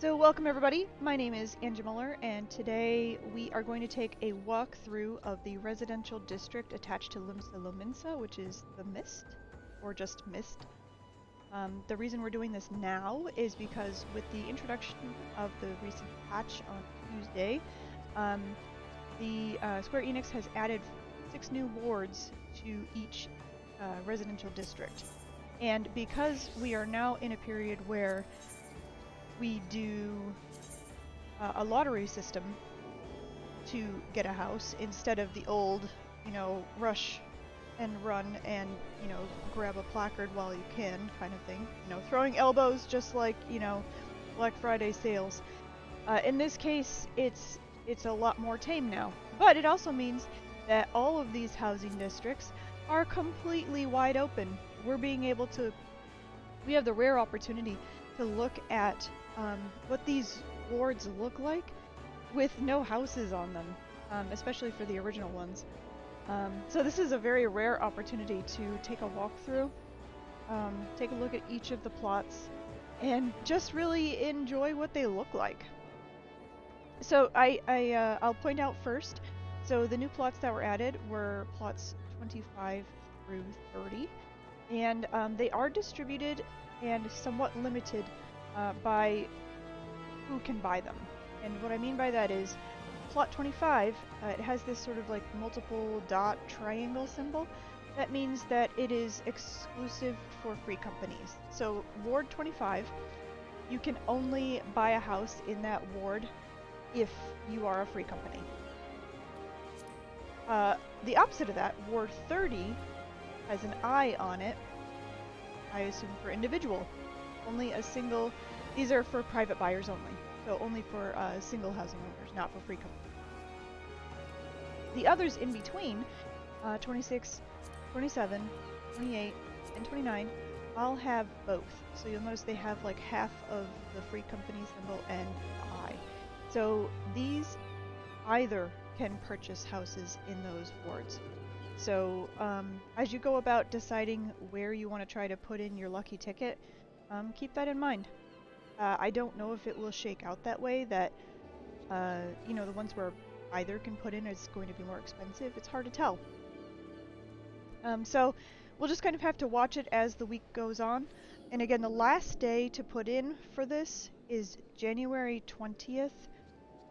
So welcome everybody, my name is Angemaler and today we are going to take a walk through of the residential district attached to Limsa Lominsa, which is the Mist, or just Mist. The reason we're doing this now is because with the introduction of the recent patch on Tuesday, Square Enix has added 6 new wards to each residential district. And because we are now in a period where we do a lottery system to get a house instead of the old, rush and run and, grab a placard while you can kind of thing. Throwing elbows just like, Black Friday sales. In this case, it's a lot more tame now. But it also means that all of these housing districts are completely wide open. We have the rare opportunity to look at what these wards look like with no houses on them, especially for the original ones. So this is a very rare opportunity to take a walkthrough, take a look at each of the plots, and just really enjoy what they look like. So I'll point out first, so the new plots that were added were plots 25 through 30, and they are distributed and somewhat limited by who can buy them. And what I mean by that is plot 25, it has this sort of like multiple dot triangle symbol. That means that it is exclusive for free companies. So ward 25, you can only buy a house in that ward if you are a free company. The opposite of that, ward 30 has an I on it, I assume for individual. Only a single, these are for private buyers only, so only for single housing owners, not for free companies. The others in between, 26, 27, 28, and 29, all have both. So you'll notice they have like half of the free company symbol and the I. So these either can purchase houses in those wards. So as you go about deciding where you want to try to put in your lucky ticket, keep that in mind. I don't know if it will shake out that way, that the ones where either can put in is going to be more expensive. It's hard to tell. So we'll just kind of have to watch it as the week goes on. And again, the last day to put in for this is January 20th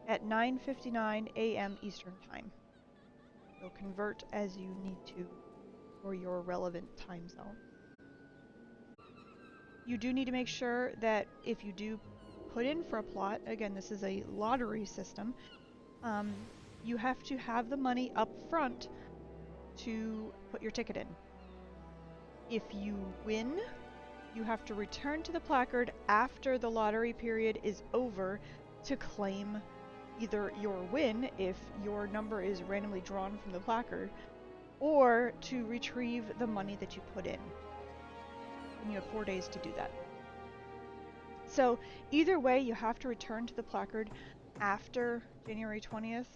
at 9:59 a.m. Eastern Time. So convert as you need to for your relevant time zone. You do need to make sure that if you do put in for a plot, again, this is a lottery system, you have to have the money up front to put your ticket in. If you win, you have to return to the placard after the lottery period is over to claim either your win, if your number is randomly drawn from the placard, or to retrieve the money that you put in. And you have 4 days to do that. So either way, you have to return to the placard after January 20th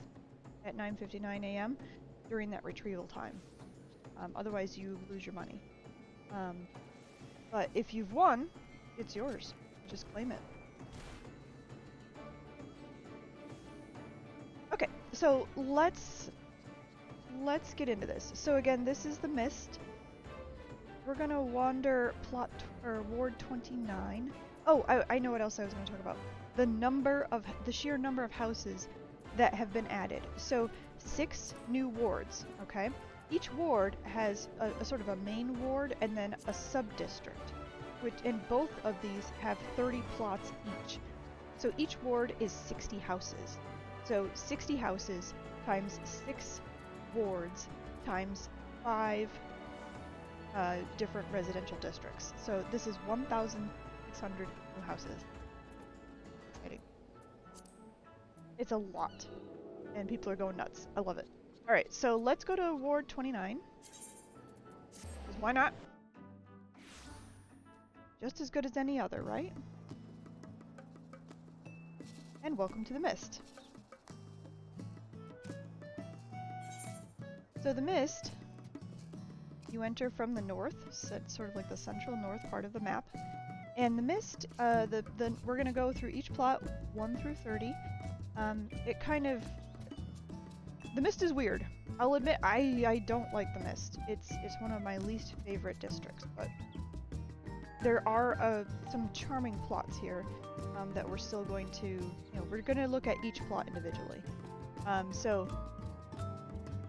at 9:59 a.m. during that retrieval time. Otherwise, you lose your money. But if you've won, it's yours. Just claim it. Okay, so let's get into this. So again, this is the Mist. We're gonna wander ward 29. Oh, I know what else I was gonna talk about. The sheer number of houses that have been added. So 6 new wards, okay? Each ward has a sort of a main ward and then a sub-district, and both of these have 30 plots each. So each ward is 60 houses. So 60 houses times 6 wards times 5 different residential districts. So this is 1,600 new houses. Exciting. It's a lot. And people are going nuts. I love it. Alright, so let's go to Ward 29. Because why not? Just as good as any other, right? And welcome to the Mist. So the Mist, you enter from the north, so it's sort of like the central north part of the map, And the mist, we're gonna go through each plot 1 through 30. It kind of, the mist is weird. I'll admit I don't like the mist. It's one of my least favorite districts, but there are some charming plots here that we're still going to, we're going to look at each plot individually. So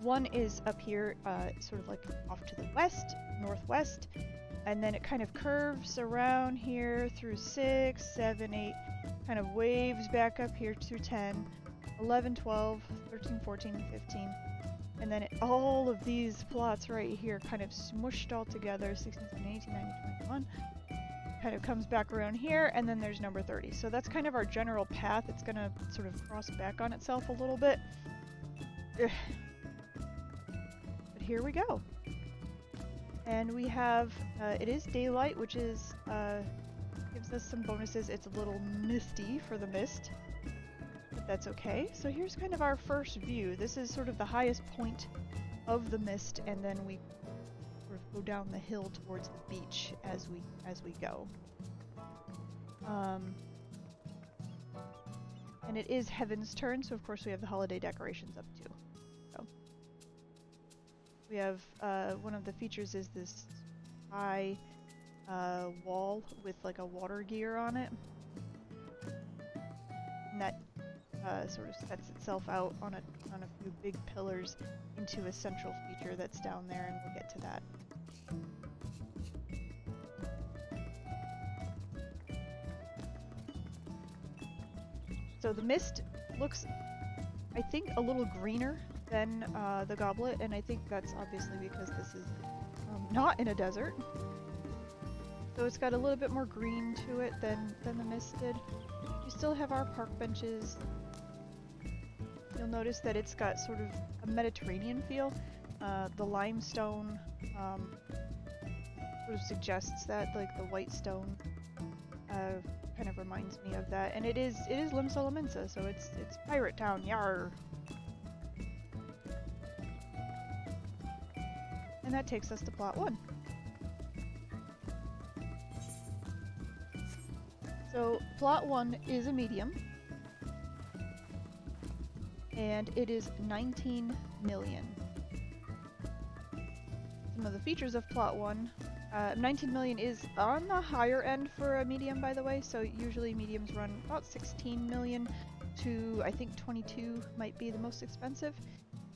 one is up here, sort of like off to the west, northwest, and then it kind of curves around here through 6, 7, 8, kind of waves back up here through 10, 11, 12, 13, 14, 15. And then all of these plots right here kind of smushed all together, 16, 17, 18, 19, 20, 21. Kind of comes back around here, and then there's number 30. So that's kind of our general path. It's going to sort of cross back on itself a little bit. Ugh. But here we go. And we have, it is daylight, which is, gives us some bonuses. It's a little misty for the mist, but that's okay. So here's kind of our first view. This is sort of the highest point of the mist, and then we sort of go down the hill towards the beach as we go. And it is Heaven's turn, so of course we have the holiday decorations up too. So we have one of the features is this high wall with like a water gear on it, and that sort of sets itself out on a few big pillars into a central feature that's down there, and we'll get to that. So the mist looks, I think, a little greener than the goblet, and I think that's obviously because this is not in a desert. So it's got a little bit more green to it than the mist did. We still have our park benches. You'll notice that it's got sort of a Mediterranean feel. The limestone sort of suggests that, like the white stone kind of reminds me of that. And it is Limsa Lominsa, so it's Pirate Town, yar! And that takes us to plot 1. So plot 1 is a medium, and it is 19 million. Some of the features of plot 1, 19 million is on the higher end for a medium, by the way, so usually mediums run about 16 million to, I think 22 might be the most expensive.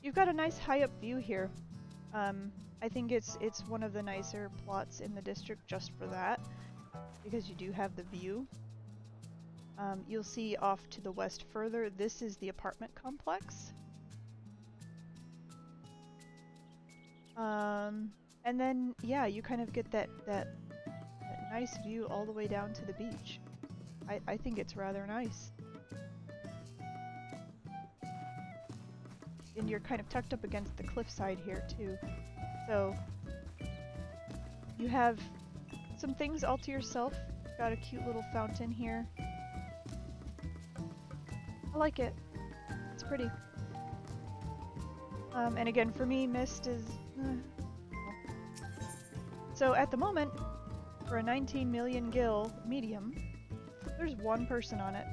You've got a nice high up view here. I think it's one of the nicer plots in the district just for that, because you do have the view. You'll see off to the west further, this is the apartment complex. And then, yeah, you kind of get that nice view all the way down to the beach. I think it's rather nice. And you're kind of tucked up against the cliffside here too. So you have some things all to yourself. Got a cute little fountain here. I like it. It's pretty. And again, for me, mist is... So at the moment, for a 19 million gil medium, there's one person on it.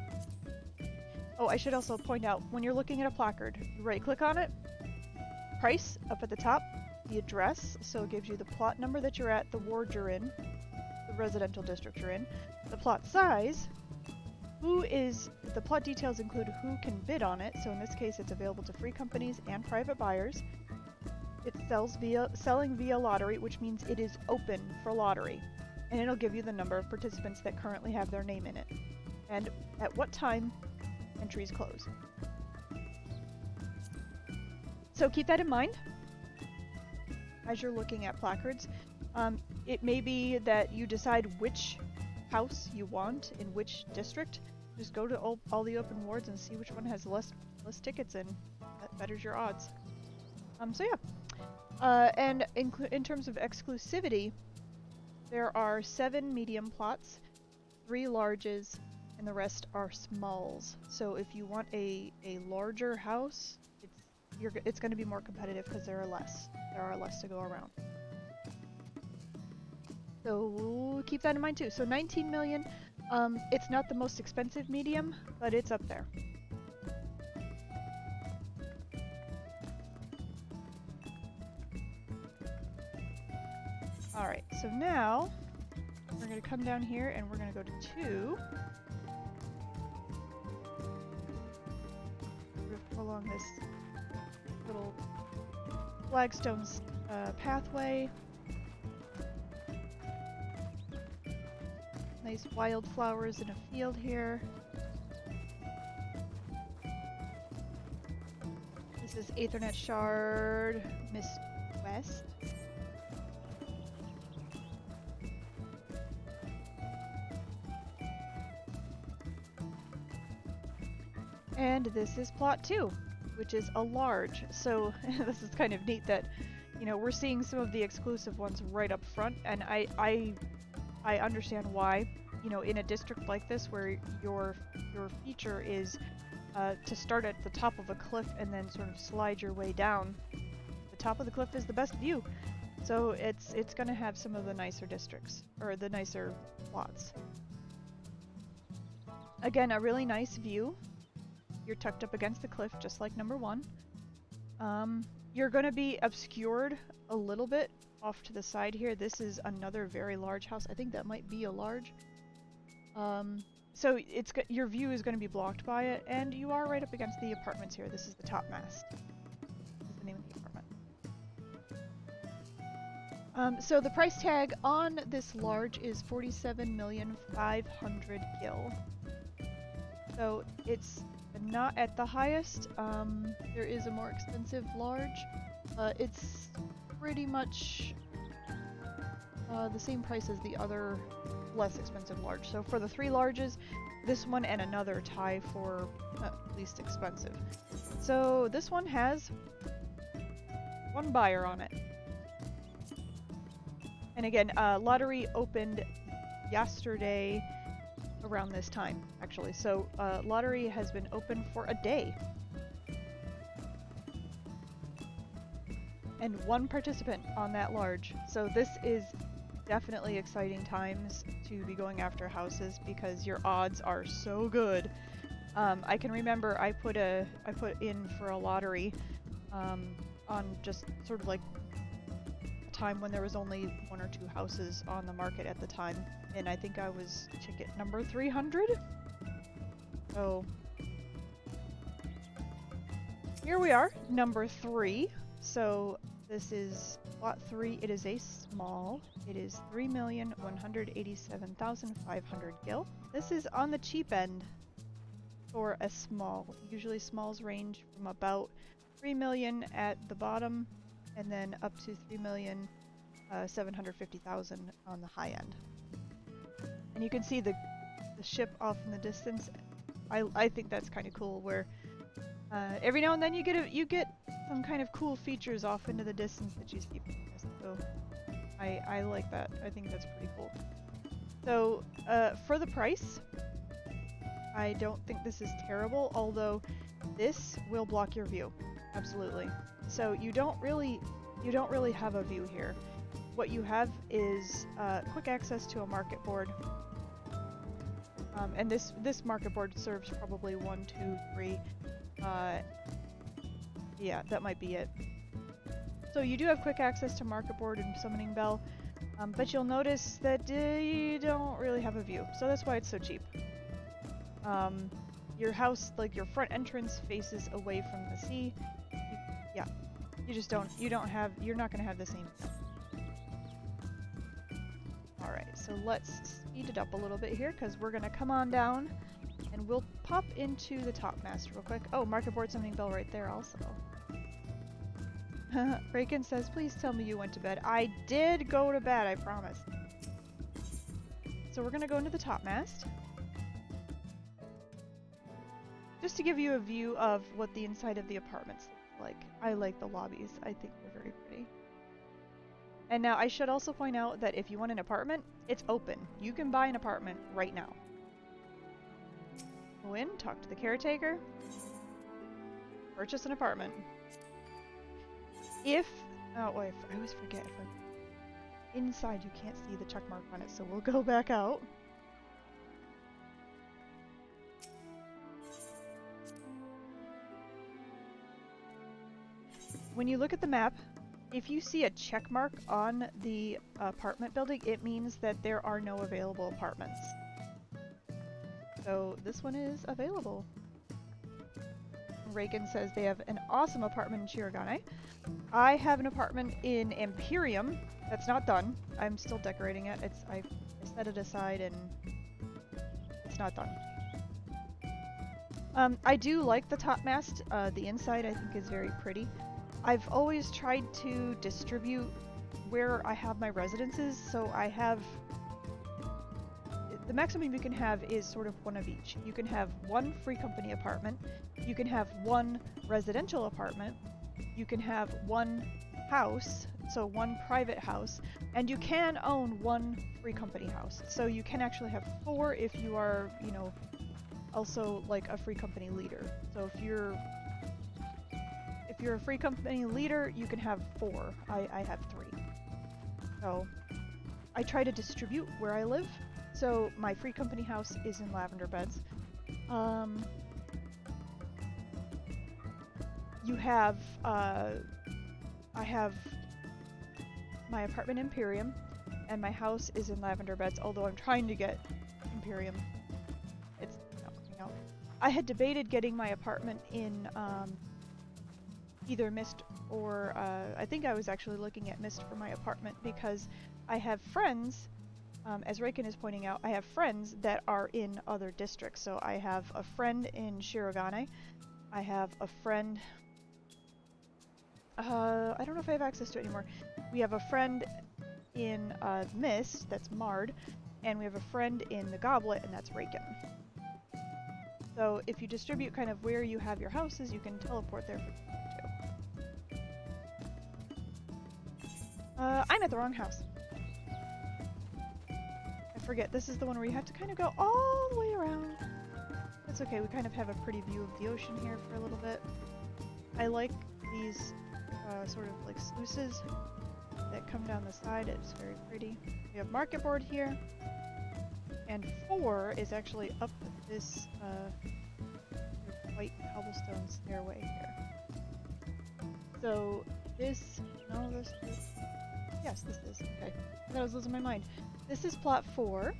Oh, I should also point out, when you're looking at a placard, you right-click on it, price up at the top, the address, so it gives you the plot number that you're at, the ward you're in, the residential district you're in, the plot size, the plot details include who can bid on it, so in this case it's available to free companies and private buyers. It's selling via lottery, which means it is open for lottery, and it'll give you the number of participants that currently have their name in it, and at what time entries close. So keep that in mind as you're looking at placards. It may be that you decide which house you want in which district. Just go to all the open wards and see which one has less tickets in. That betters your odds. So yeah. And in terms of exclusivity, there are 7 medium plots, 3 larges, and the rest are smalls. So if you want a larger house, it's going to be more competitive because there are less to go around. So keep that in mind too. So 19 million, it's not the most expensive medium, but it's up there. All right, so now we're going to come down here and we're going to go to 2. Along this little flagstone pathway. Nice wildflowers in a field here. This is Aethernet Shard, Miss West. And this is plot 2, which is a large. So this is kind of neat that, you know, we're seeing some of the exclusive ones right up front, and I understand why. You know, in a district like this where your feature is to start at the top of a cliff and then sort of slide your way down, the top of the cliff is the best view. So it's going to have some of the nicer districts, or the nicer plots. Again, a really nice view. You're tucked up against the cliff, just like number 1. You're going to be obscured a little bit off to the side here. This is another very large house. I think that might be a large. So your view is going to be blocked by it, and you are right up against the apartments here. This is the top mast. This is the name of the apartment. So the price tag on this large is 47,500,000 gil. So it's not at the highest. There is a more expensive large. It's pretty much the same price as the other less expensive large. So for the 3 larges, this one and another tie for least expensive. So this one has 1 buyer on it. And again, lottery opened yesterday around this time, actually. So lottery has been open for a day. And 1 participant on that large. So this is definitely exciting times to be going after houses because your odds are so good. I can remember I put in for a lottery on just sort of like a time when there was only 1 or 2 houses on the market at the time, and I think I was ticket number 300. So here we are, number 3. So this is lot 3. It is a small. It is 3,187,500 gil. This is on the cheap end for a small. Usually smalls range from about 3 million at the bottom and then up to 3,750,000 on the high end. And you can see the ship off in the distance. I think that's kind of cool, where every now and then you get some kind of cool features off into the distance that you see from this. So I like that. I think that's pretty cool. So for the price, I don't think this is terrible, although this will block your view. Absolutely. So you don't really have a view here. What you have is quick access to a market board. And this market board serves probably 1, 2, 3. Yeah, that might be it. So you do have quick access to market board and summoning bell, but you'll notice that you don't really have a view. So that's why it's so cheap. Your house, like your front entrance, faces away from the sea. You're not gonna have the same thing. Alright, so let's speed it up a little bit here, because we're gonna come on down and we'll pop into the top mast real quick. Oh, market board summoning bell right there also. Raykin says, please tell me you went to bed. I did go to bed, I promise. So we're gonna go into the top mast. Just to give you a view of what the inside of the apartments look like. I like the lobbies. I think they're very pretty. And now I should also point out that if you want an apartment, it's open. You can buy an apartment right now. Go in, talk to the caretaker, purchase an apartment. I always forget. inside you can't see the check mark on it, so we'll go back out. When you look at the map, if you see a check mark on the apartment building, it means that there are no available apartments. So this one is available. Reagan says they have an awesome apartment in Shirogane. I have an apartment in Imperium that's not done. I'm still decorating it. I set it aside and it's not done. I do like the top mast. The inside I think is very pretty. I've always tried to distribute where I have my residences, so I have... The maximum you can have is sort of one of each. You can have one free company apartment, you can have one residential apartment, you can have one house, so one private house, and you can own one free company house. So you can actually have 4 if you are, you know, also like a free company leader. So if you're a free company leader, you can have 4. I have 3. So I try to distribute where I live. So my free company house is in Lavender Beds. You have, I have my apartment in Imperium, and my house is in Lavender Beds, although I'm trying to get Imperium. It's not working out. I had debated getting my apartment in either Mist or, I think I was actually looking at Mist for my apartment because I have friends, as Reiken is pointing out, I have friends that are in other districts. So I have a friend in Shirogane, I have a friend, I don't know if I have access to it anymore. We have a friend in Mist, that's Mard, and we have a friend in the Goblet, and that's Reiken. So if you distribute kind of where you have your houses, you can teleport there for too. I'm at the wrong house. I forget, this is the one where you have to kind of go all the way around. That's okay, we kind of have a pretty view of the ocean here for a little bit. I like these sort of like sluices that come down the side. It's very pretty. We have market board here, and 4 is actually up this white cobblestone stairway here. So this, no, this, yes, this is, okay. I thought I was losing my mind. This is plot 4.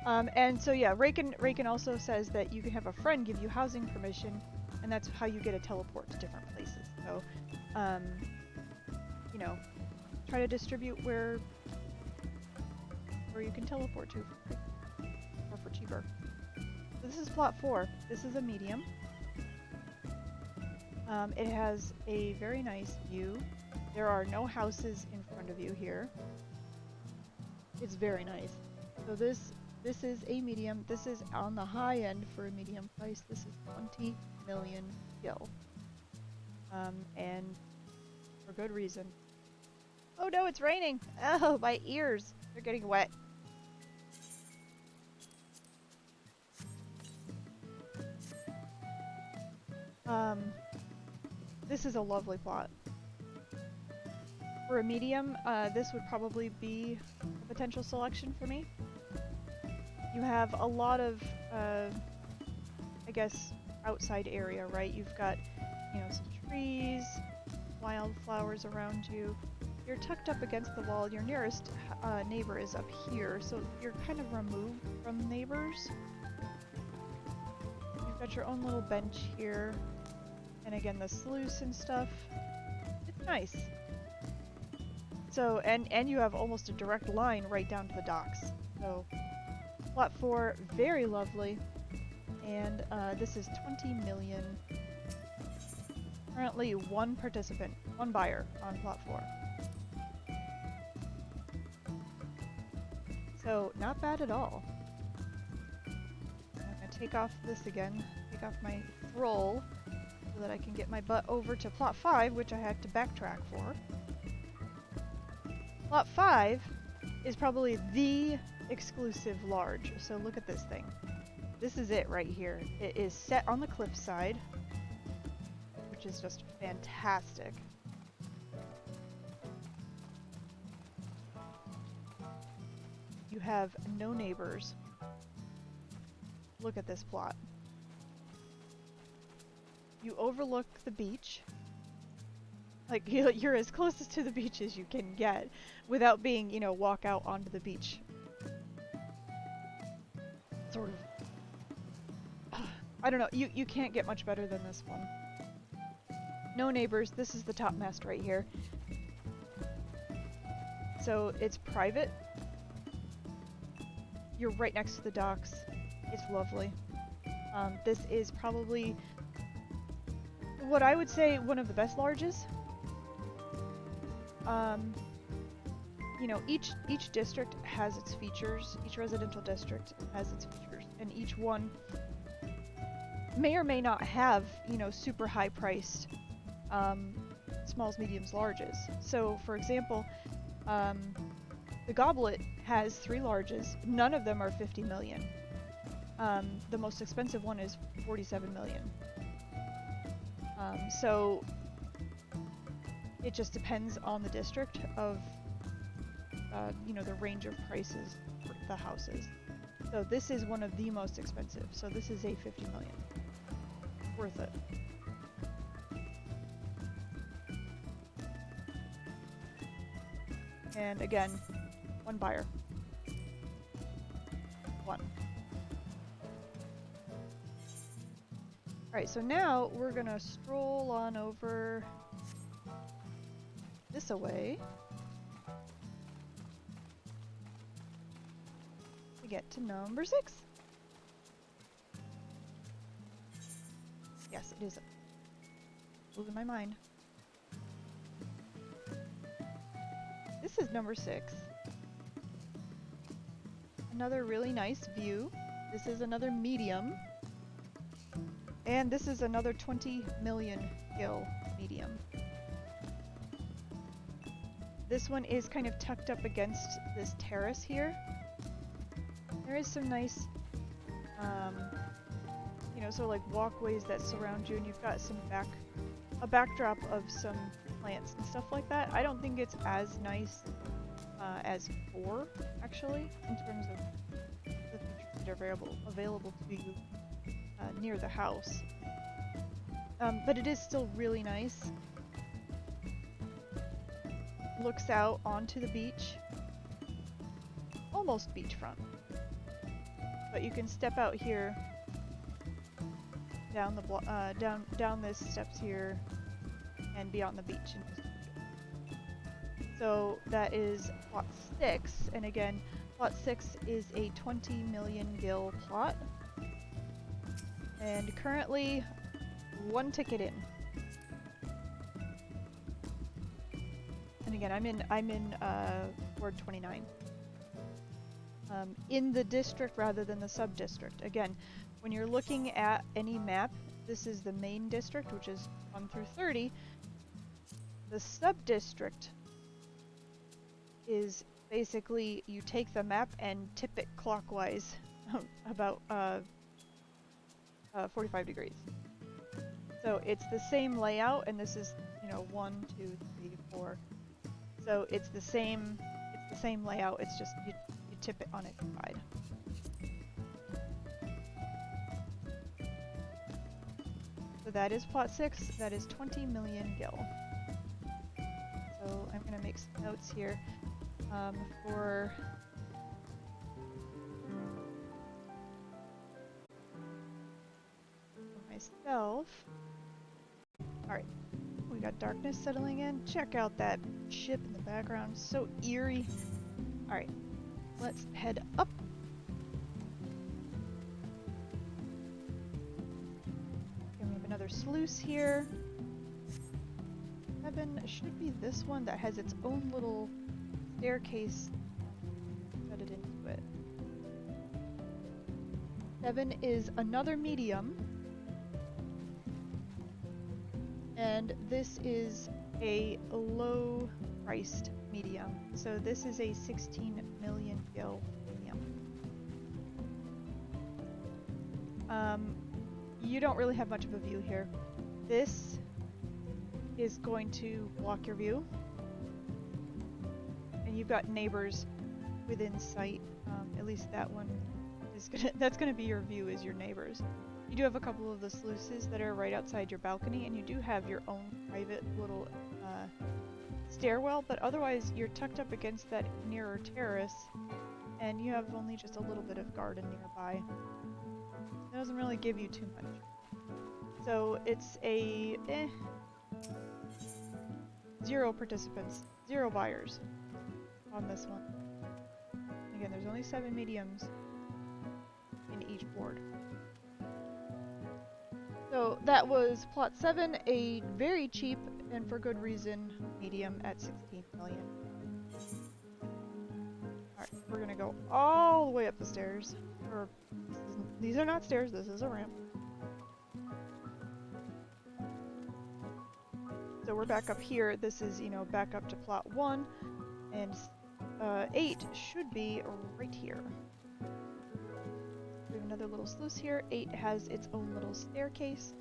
And so yeah, Reiken also says that you can have a friend give you housing permission, and that's how you get a teleport to different places. So, you know, try to distribute where you can teleport to for free, or for cheaper. So this is plot 4. This is a medium. It has a very nice view. There are no houses in front of you here. It's very nice. So this is a medium. This is on the high end for a medium price. This is 20 million gil. And for good reason. Oh no, it's raining! Oh, my ears! They're getting wet. This is a lovely plot. For a medium, this would probably be a potential selection for me. You have a lot of, I guess, outside area, right? You've got, you know, some trees, wildflowers around you. You're tucked up against the wall. Your nearest neighbor is up here, so you're kind of removed from neighbors. You've got your own little bench here. And again, the sluice and stuff. It's nice. So, and you have almost a direct line right down to the docks. So, plot 4, very lovely. And this is 20 million. Currently 1 participant, 1 buyer on plot 4. So, not bad at all. I'm gonna take off this again, take off my roll, so that I can get my butt over to plot 5, which I have to backtrack for. Plot 5 is probably the exclusive large, so look at this thing. This is it right here. It is set on the cliffside, which is just fantastic. you have no neighbors. Look at this plot. You overlook the beach. Like, you're as closest to the beach as you can get without being, you know, walk out onto the beach. Sort of. I don't know, you can't get much better than this one. No neighbors. This is the top mast right here. So it's private. You're right next to the docks. It's lovely. This is probably what I would say one of the best lodges. You know, each district has its features. Each residential district has its features, and each one may or may not have, you know, super high priced smalls, mediums, larges. So, for example, the Goblet has 3 larges. None of them are 50 million. The most expensive one is 47 million. So it just depends on the district of, you know, the range of prices for the houses. So this is one of the most expensive. So this is a 50 million. Worth it. And again, one buyer. One. Alright, so now we're gonna stroll on over this away to get to number 6. Yes, it is. Losing my mind. This is number 6. Another really nice view. This is another medium. And this is another 20 million gil medium. This one is kind of tucked up against this terrace here. There is some nice, you know, sort of like walkways that surround you, and you've got some a backdrop of some plants and stuff like that. I don't think it's as nice as 4, actually, in terms of the features that are available to you near the house. But it is still really nice. Looks out onto the beach. Almost beachfront. But you can step out here down the down this steps here and be on the beach. So that is plot 6, and again, plot 6 is a 20 million gil plot. And currently 1 ticket in. And again, I'm in Ward 29. In the district rather than the sub-district. Again, when you're looking at any map, this is the main district, which is 1 through 30. The sub-district is basically you take the map and tip it clockwise about 45 degrees. So it's the same layout, and this is, you know, 1, 2, 3, 4. So it's the same layout. It's just you tip it on its side. So that is plot 6. That is 20 million gil. So I'm gonna make some notes here for myself. Alright, we got darkness settling in. Check out that ship in the background, so eerie. Alright, let's head up. And we have another sluice here. 7 should be this one that has its own little staircase threaded into it. 7 is another medium. And this is a low-priced medium. So this is a 16 million gil medium. You don't really have much of a view here. This is going to block your view. And you've got neighbors within sight. At least that one is gonna, that's gonna be your view, is your neighbors. You do have a couple of the sluices that are right outside your balcony, and you do have your own private little stairwell, but otherwise you're tucked up against that nearer terrace, and you have only just a little bit of garden nearby. It doesn't really give you too much. So it's a 0 participants, 0 buyers on this one. Again, there's only 7 mediums in each board. So that was plot 7, a very cheap and for good reason medium at 16 million. Alright, we're gonna go all the way up the stairs. Or these are not stairs, this is a ramp. So we're back up here. This is, you know, back up to plot 1, and 8 should be right here. We have another little sluice here. 8 has its own little staircase.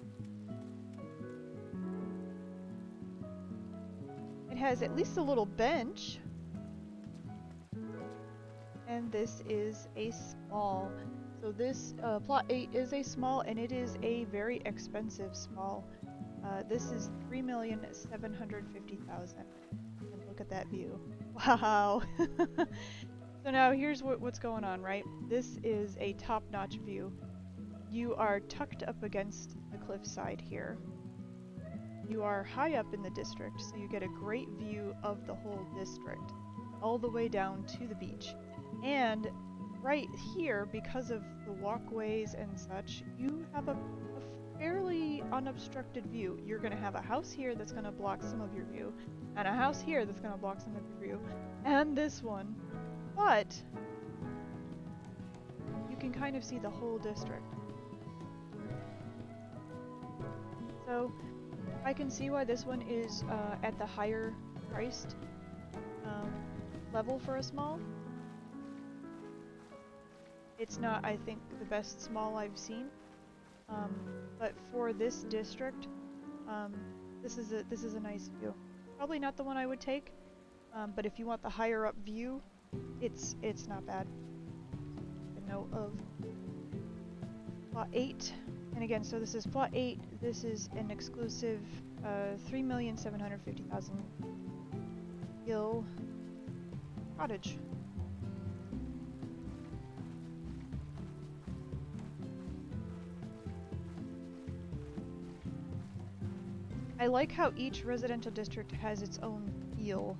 It has at least a little bench. And this is a small. So this plot 8 is a small, and it is a very expensive small. This is 3,750,000. And look at that view. Wow. So now here's what's going on, right? This is a top-notch view. You are tucked up against the cliffside here. You are high up in the district, so you get a great view of the whole district, all the way down to the beach. And right here, because of the walkways and such, you have a fairly unobstructed view. You're going to have a house here that's going to block some of your view, and a house here that's going to block some of your view, and this one. But you can kind of see the whole district. So I can see why this one is at the higher priced level for a small. It's not, I think, the best small I've seen, but for this district, this is a nice view. Probably not the one I would take, but if you want the higher up view, it's not bad. A note of plot 8, and again, so this is plot 8. This is an exclusive 3,750,000 gil cottage. I like how each residential district has its own feel.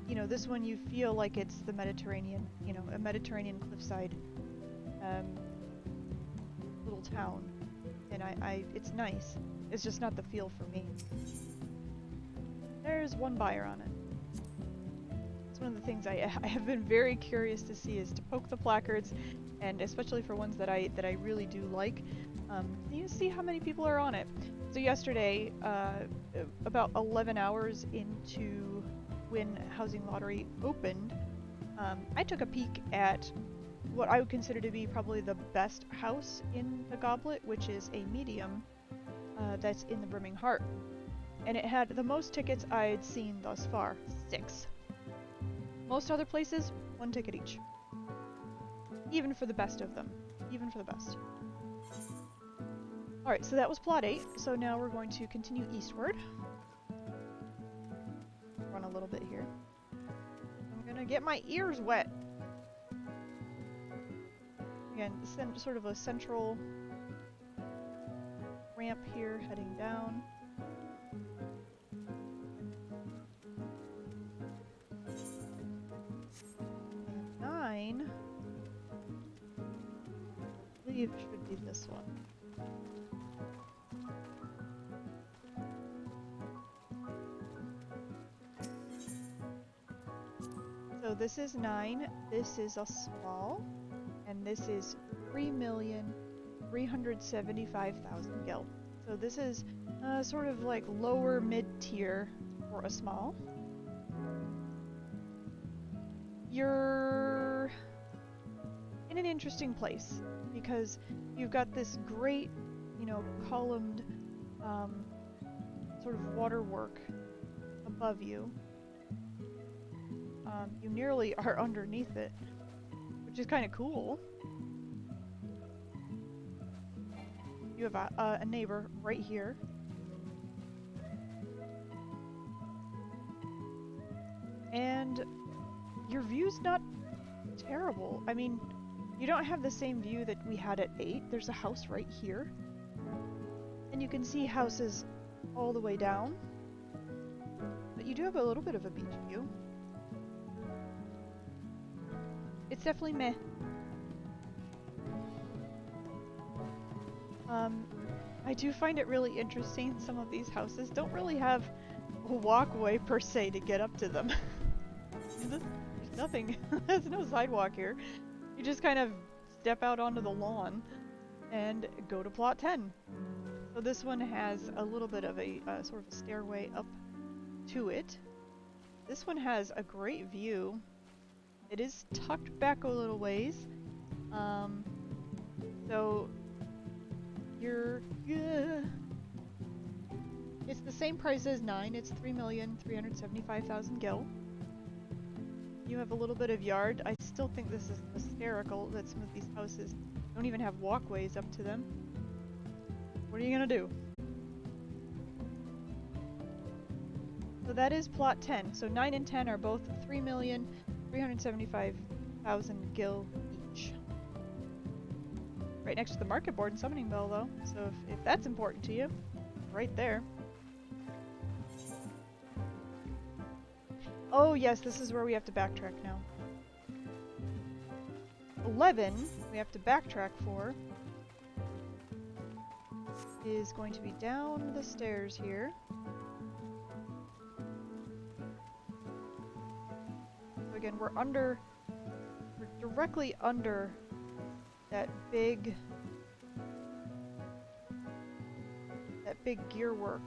You know, this one you feel like it's the Mediterranean, you know, a Mediterranean cliffside little town, and it's nice. It's just not the feel for me. There's one buyer on it. It's one of the things I have been very curious to see, is to poke the placards, and especially for ones that I really do like. You see how many people are on it. So yesterday, about 11 hours into when Housing Lottery opened, I took a peek at what I would consider to be probably the best house in the Goblet, which is a medium that's in the Brimming Heart. And it had the most tickets I'd seen thus far, 6. Most other places, 1 ticket each. Even for the best of them. Even for the best. Alright, so that was plot 8. So now we're going to continue eastward. Run a little bit here. I'm gonna get my ears wet. Again, sort of a central ramp here heading down. And 9, I believe, should be this one. So this is 9, this is a small, and this is 3,375,000 gil. So this is sort of like lower mid-tier for a small. You're in an interesting place because you've got this great, you know, columned sort of waterwork above you. You nearly are underneath it. which is kind of cool. You have a neighbor right here. And your view's not terrible. I mean, you don't have the same view that we had at 8. There's a house right here. And you can see houses all the way down. But you do have a little bit of a beach view. It's definitely meh. I do find it really interesting. Some of these houses don't really have a walkway per se to get up to them. There's nothing. There's no sidewalk here. You just kind of step out onto the lawn and go to plot 10. So this one has a little bit of a sort of a stairway up to it. This one has a great view. It is tucked back a little ways. So it's the same price as 9. It's 3,375,000 gil. You have a little bit of yard. I still think this is hysterical that some of these houses don't even have walkways up to them. What are you gonna do? So that is plot 10. So 9 and 10 are both 3,375,000 gil each. Right next to the market board and summoning bell, though. So if that's important to you, right there. Oh yes, this is where we have to backtrack now. 11, we have to backtrack for, is going to be down the stairs here. So again, we're directly under that big gear work.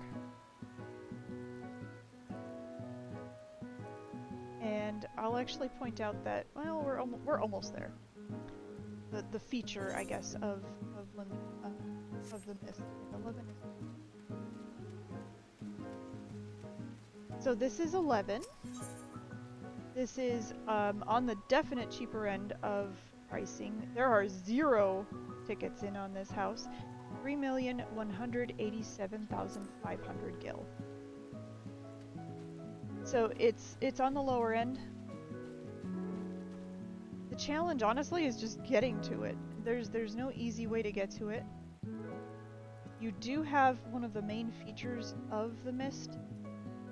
And I'll actually point out that, well, we're almost there. The feature, I guess, of the Mist. 11 is. So this is 11. This is on the definite cheaper end of pricing. There are 0 tickets in on this house. 3,187,500 gil. So it's on the lower end. The challenge, honestly, is just getting to it. There's no easy way to get to it. You do have one of the main features of the Mist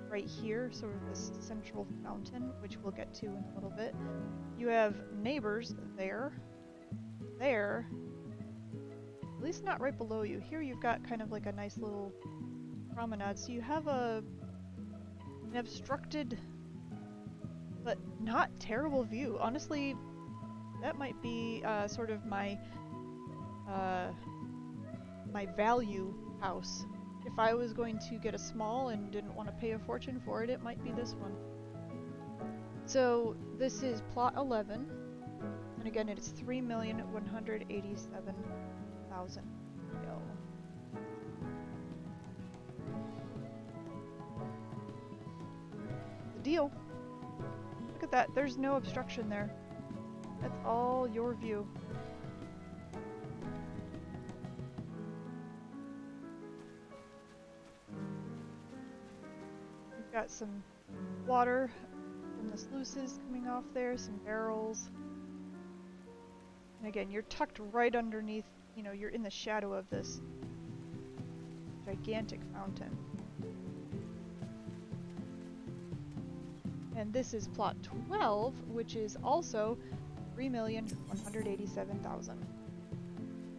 right here, sort of this central fountain, which we'll get to in a little bit. You have neighbors there, at least not right below you. Here you've got kind of like a nice little promenade, so you have an obstructed but not terrible view. Honestly, that might be sort of my my value house. If I was going to get a small and didn't want to pay a fortune for it, it might be this one. So this is plot 11, and again it's 3,187,000 gil. The deal. Look at that. There's no obstruction there. That's all your view. We've got some water from the sluices coming off there, some barrels. And again, you're tucked right underneath, you know, you're in the shadow of this gigantic fountain. And this is plot 12, which is also 3,187,000.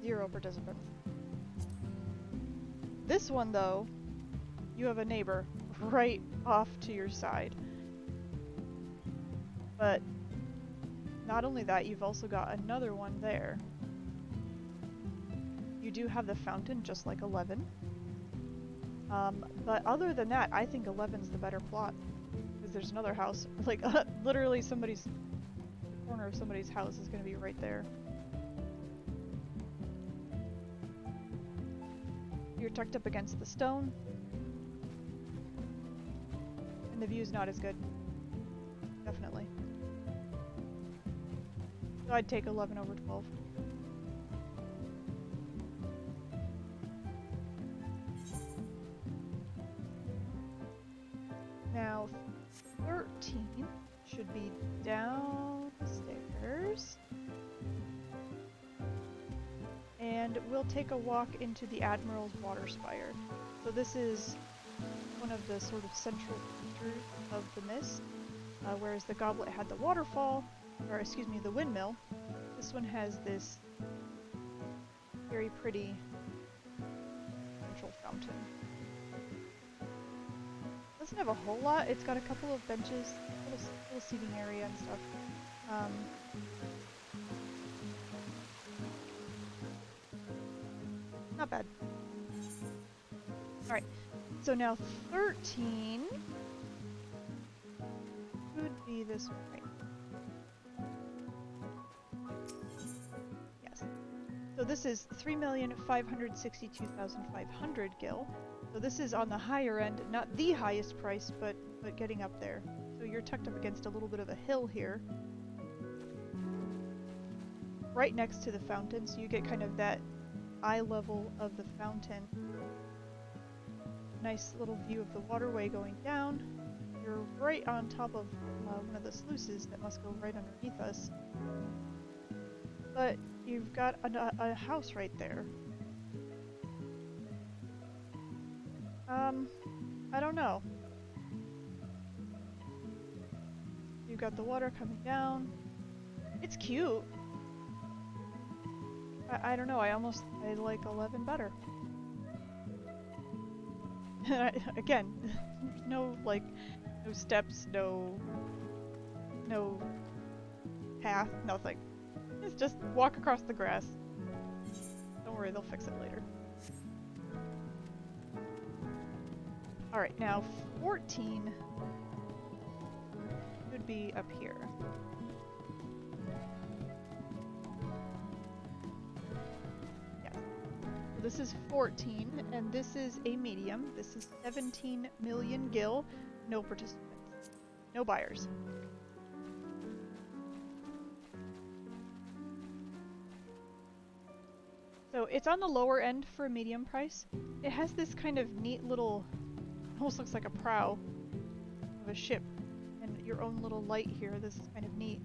0 participants. This one, though, you have a neighbor right off to your side. But not only that, you've also got another one there. You do have the fountain, just like 11. But other than that, I think 11's the better plot. Because there's another house, like literally the corner of somebody's house is going to be right there. You're tucked up against the stone. And the view's not as good. Definitely. So I'd take 11 over 12. Now 13 should be downstairs. And we'll take a walk into the Admiral's Water Spire. So this is one of the sort of central features of the mist. Whereas the goblet had the waterfall, or excuse me, the windmill, this one has this very pretty central fountain. Doesn't have a whole lot. It's got a couple of benches, little seating area and stuff. Not bad. Alright, so now 13 would be this one, right? Yes. So this is 3,562,500 gil. So this is on the higher end, not the highest price, but getting up there. So you're tucked up against a little bit of a hill here. Right next to the fountain, so you get kind of that eye level of the fountain. Nice little view of the waterway going down. You're right on top of one of the sluices that must go right underneath us. But you've got a house right there. I don't know. You've got the water coming down. It's cute. I don't know, I like 11 better. Again, no steps, no path, nothing. It's just walk across the grass. Don't worry, they'll fix it later. Alright, now 14 should be up here. This is 14, and this is a medium. This is 17 million gil. No participants. No buyers. So it's on the lower end for a medium price. It has this kind of neat little, almost looks like a prow of a ship, and your own little light here. This is kind of neat.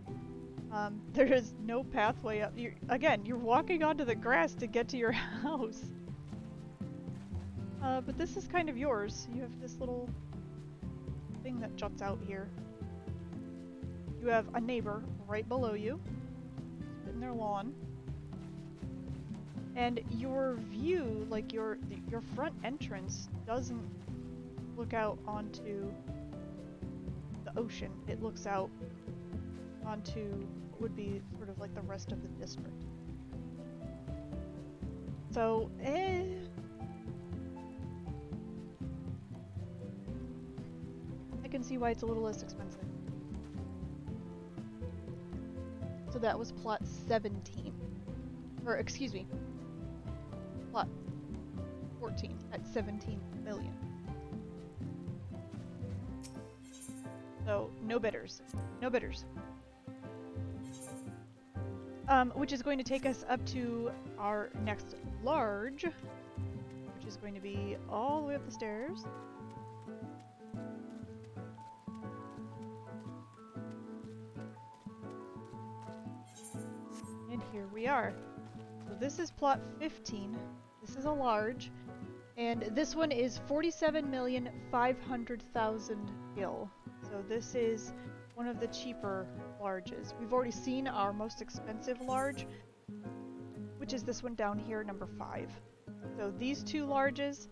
There is no pathway up. You're walking onto the grass to get to your house. But this is kind of yours. You have this little thing that juts out here. You have a neighbor right below you, in their lawn. And your view, like your front entrance, doesn't look out onto the ocean. It looks out onto what would be sort of like the rest of the district. So, I can see why it's a little less expensive. So that was plot 17. Or, excuse me, plot 14 at 17 million. So, no bidders. No bidders. Which is going to take us up to our next large, which is going to be all the way up the stairs. And here we are. So this is plot 15. This is a large. And this one is 47,500,000 gil. So this is one of the cheaper larges. We've already seen our most expensive large, which is this one down here, number 5. So these two larges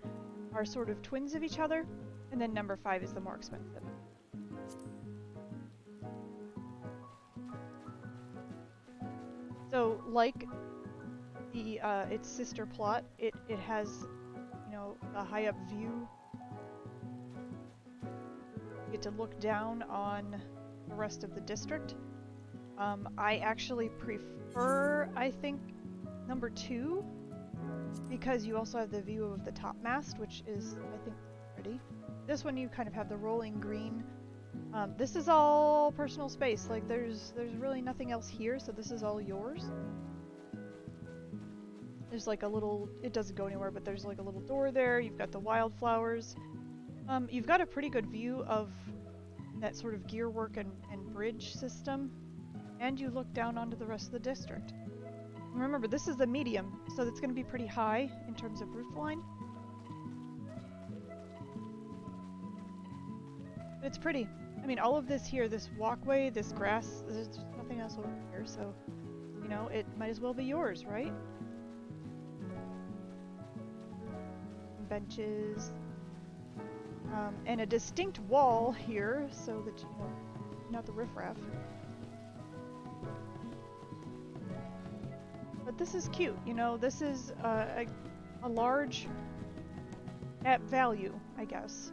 are sort of twins of each other, and then number 5 is the more expensive. So like the its sister plot, it has, you know, a high up view. You get to look down on the rest of the district. I actually prefer, I think, number 2, because you also have the view of the top mast, which is, I think, pretty. This one you kind of have the rolling green This is all personal space. Like there's really nothing else here, so this is all yours. There's like a little, it doesn't go anywhere, but there's like a little door there. You've got the wildflowers. You've got a pretty good view of that sort of gear work and bridge system. And you look down onto the rest of the district. And remember, this is the medium, so it's going to be pretty high in terms of roof line. But it's pretty. I mean, all of this here, this walkway, this grass, there's just nothing else over here, so, you know, it might as well be yours, right? Benches. And a distinct wall here, so that, you know, not the riffraff. But this is cute, you know, this is a large at value, I guess.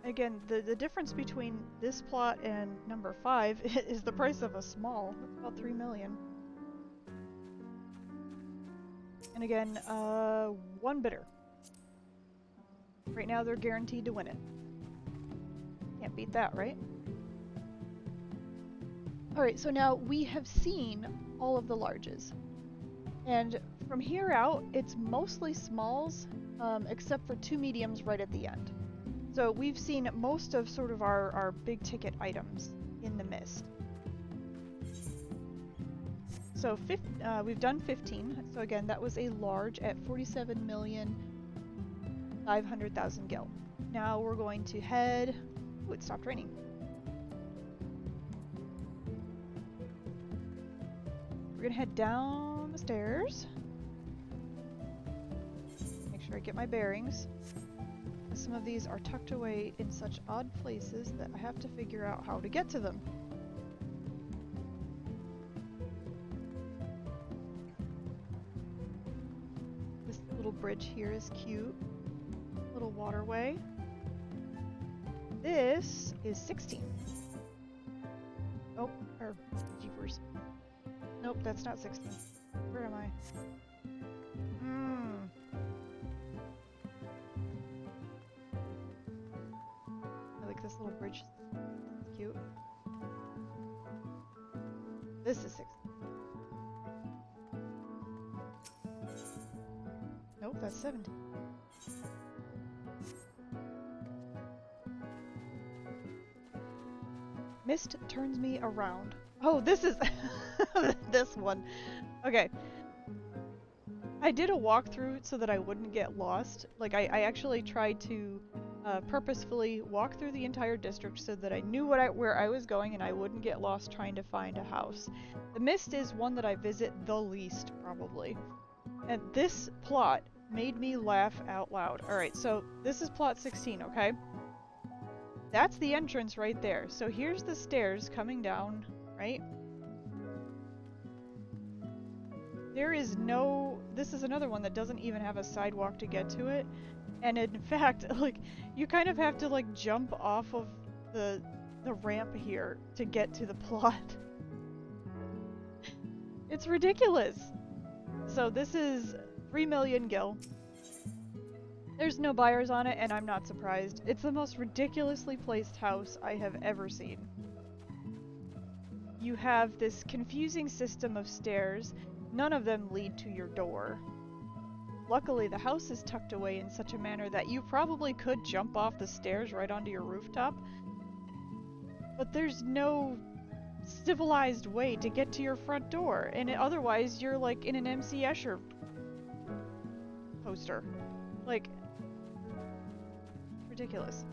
Again, the difference between this plot and number 5 is the price of a small. It's about 3 million. And again, one bidder. Right now they're guaranteed to win it. Can't beat that, right? Alright, so now we have seen all of the larges. And from here out, it's mostly smalls, except for 2 mediums right at the end. So we've seen most of sort of our big ticket items in the mist. So we've done 15. So again, that was a large at 47,500,000 gil. Now we're going to head... Ooh, it stopped raining. We're gonna head down the stairs. Make sure I get my bearings. Some of these are tucked away in such odd places that I have to figure out how to get to them. This little bridge here is cute. Little waterway. This is 16. Oh, or jeepers. Nope, that's not 16. Where am I? I like this little bridge. It's cute. This is 16. Nope, that's 17. Mist turns me around. Oh, this is this one. Okay. I did a walkthrough so that I wouldn't get lost. Like, I actually tried to purposefully walk through the entire district so that I knew where I was going and I wouldn't get lost trying to find a house. The Mist is one that I visit the least, probably. And this plot made me laugh out loud. Alright, so this is plot 16, okay? That's the entrance right there. So here's the stairs coming down, right? There is no... This is another one that doesn't even have a sidewalk to get to it. And in fact, like, you kind of have to, like, jump off of the ramp here to get to the plot. It's ridiculous! So this is 3 million gil. There's no buyers on it, and I'm not surprised. It's the most ridiculously placed house I have ever seen. You have this confusing system of stairs. None of them lead to your door. Luckily, the house is tucked away in such a manner that you probably could jump off the stairs right onto your rooftop. But there's no civilized way to get to your front door, and otherwise you're like in an MC Escher poster. Like, ridiculous.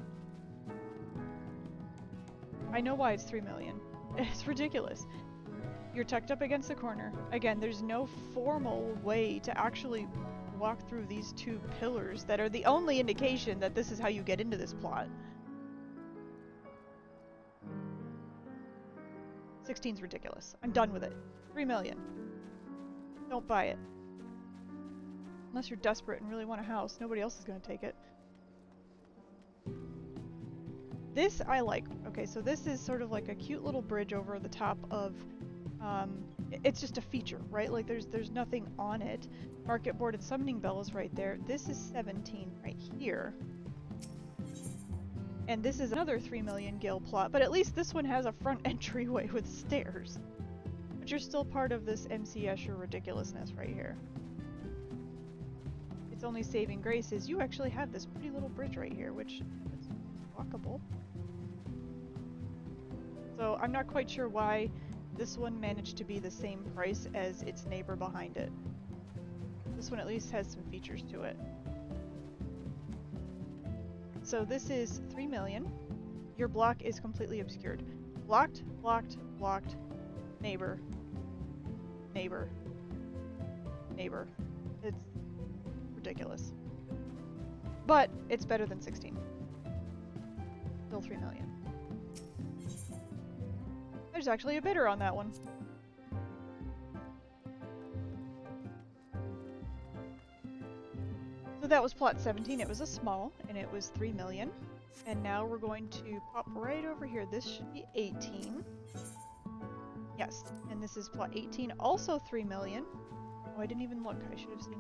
I know why it's 3 million. It's ridiculous. You're tucked up against the corner. Again, there's no formal way to actually walk through these 2 pillars that are the only indication that this is how you get into this plot. 16's ridiculous. I'm done with it. 3 million. Don't buy it. Unless you're desperate and really want a house, nobody else is going to take it. This I like. Okay, so this is sort of like a cute little bridge over the top of, it's just a feature, right? Like there's nothing on it. Market board and summoning bell is right there. This is 17 right here. And this is another 3 million gil plot, but at least this one has a front entryway with stairs. But you're still part of this MC Escher ridiculousness right here. Its only saving grace is you actually have this pretty little bridge right here, which is walkable. So I'm not quite sure why this one managed to be the same price as its neighbor behind it. This one at least has some features to it. So this is 3 million. Your block is completely obscured. Blocked, blocked, blocked, neighbor, neighbor, neighbor. It's ridiculous. But it's better than 16. Still 3 million. There's actually a bidder on that one. So that was plot 17. It was a small, and it was 3 million. And now we're going to pop right over here. This should be 18. Yes, and this is plot 18, also 3 million. Oh, I didn't even look. I should have seen.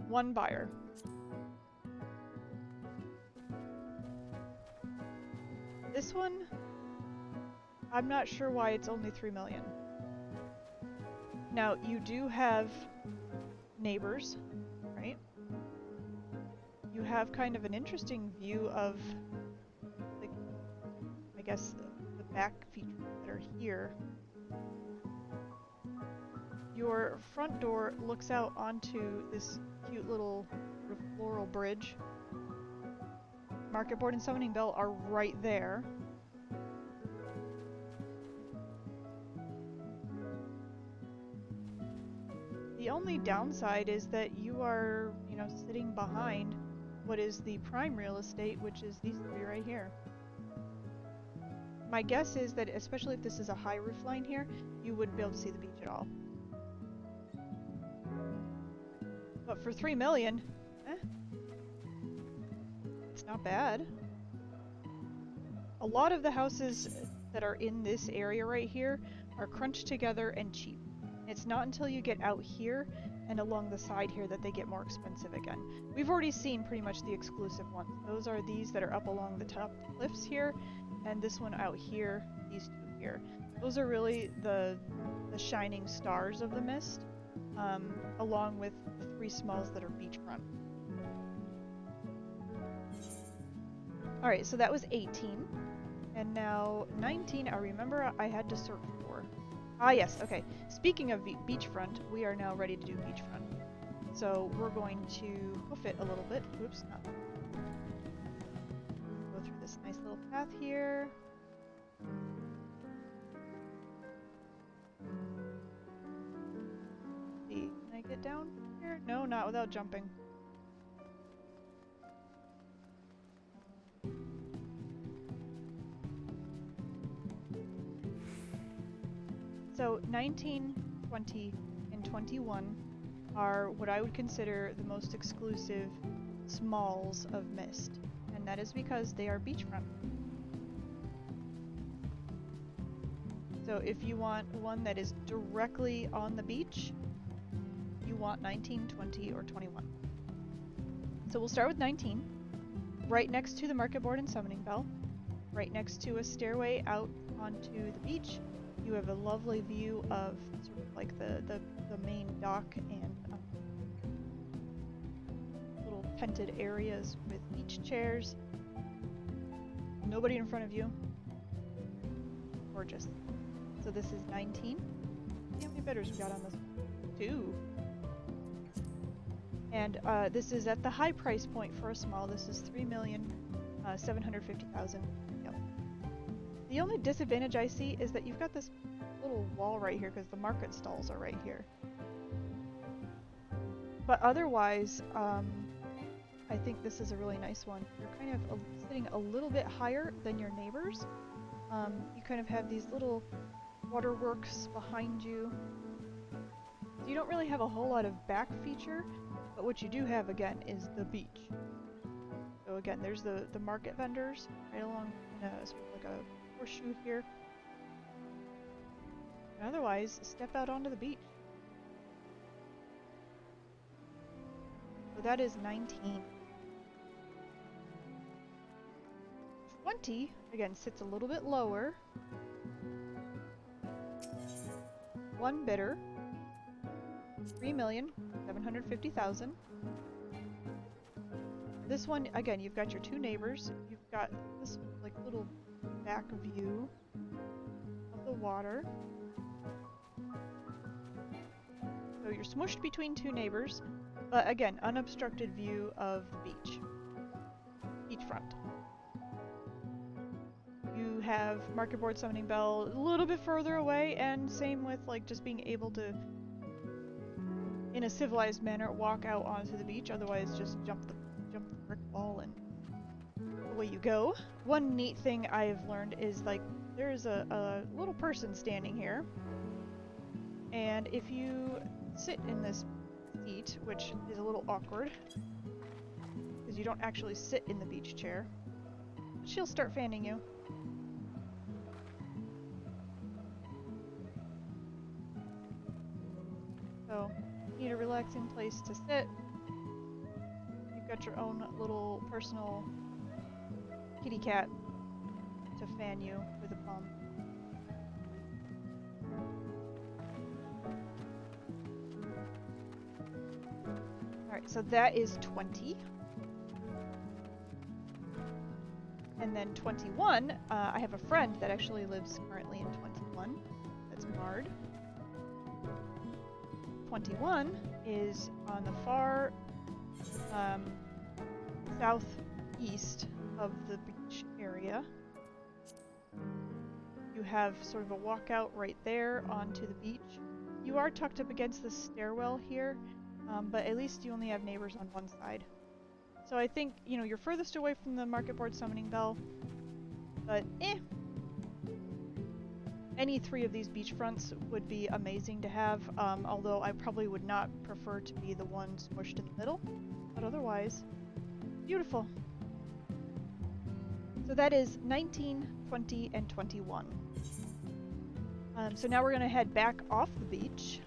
One buyer. This one, I'm not sure why it's only 3 million. Now, you do have neighbors, right? You have kind of an interesting view of, the, I guess, the back features that are here. Your front door looks out onto this cute little floral bridge. Market board and summoning bell are right there. The only downside is that you are, you know, sitting behind what is the prime real estate, which is these three right here. My guess is that, especially if this is a high roof line here, you wouldn't be able to see the beach at all. But for 3 million, it's not bad. A lot of the houses that are in this area right here are crunched together and cheap. It's not until you get out here and along the side here that they get more expensive again. We've already seen pretty much the exclusive ones. Those are these that are up along the top cliffs here, and this one out here, these two here. Those are really the shining stars of the Mist, along with the 3 smalls that are beachfront. Alright, so that was 18. And now 19, I remember I had to search for. Ah yes, okay. Speaking of beachfront, we are now ready to do beachfront. So we're going to hoof it a little bit. Oops, not. Go through this nice little path here. Let's see, can I get down here? No, not without jumping. So 19, 20, and 21 are what I would consider the most exclusive smalls of Mist, and that is because they are beachfront. So if you want one that is directly on the beach, you want 19, 20, or 21. So we'll start with 19, right next to the market board and summoning bell, right next to a stairway out onto the beach. You have a lovely view of sort of like the main dock and little tented areas with beach chairs. Nobody in front of you. Gorgeous. So this is 19. How many bidders we got on this? 2. And this is at the high price point for a small. This is 3,750,000. The only disadvantage I see is that you've got this little wall right here because the market stalls are right here. But otherwise, I think this is a really nice one. You're kind of sitting a little bit higher than your neighbors. You kind of have these little waterworks behind you. So you don't really have a whole lot of back feature, but what you do have again is the beach. So again, there's the market vendors right along in a sort of like a horseshoe here. And otherwise, step out onto the beach. So that is 19. 20, again, sits a little bit lower. One bidder. 3,750,000. This one, again, you've got your two neighbors. You've got this like little back view of the water. So you're smushed between two neighbors, but again, unobstructed view of the beach. Beachfront. You have Market Board Summoning Bell a little bit further away, and same with like just being able to, in a civilized manner, walk out onto the beach. Otherwise, just jump the brick wall and away you go. One neat thing I've learned is like there's a little person standing here, and if you sit in this seat, which is a little awkward because you don't actually sit in the beach chair, she'll start fanning you. So, you need a relaxing place to sit. You've got your own little personal kitty cat to fan you with a palm. Alright, so that is 20. And then 21, I have a friend that actually lives currently in 21. That's Mard. 21 is on the far southeast of the beach area. You have sort of a walkout right there onto the beach. You are tucked up against the stairwell here, but at least you only have neighbors on one side. So I think, you know, you're furthest away from the Market Board Summoning Bell, but any three of these beachfronts would be amazing to have, although I probably would not prefer to be the one smushed in the middle, but otherwise, beautiful. So that is 19, 20, and 21. So now we're going to head back off the beach.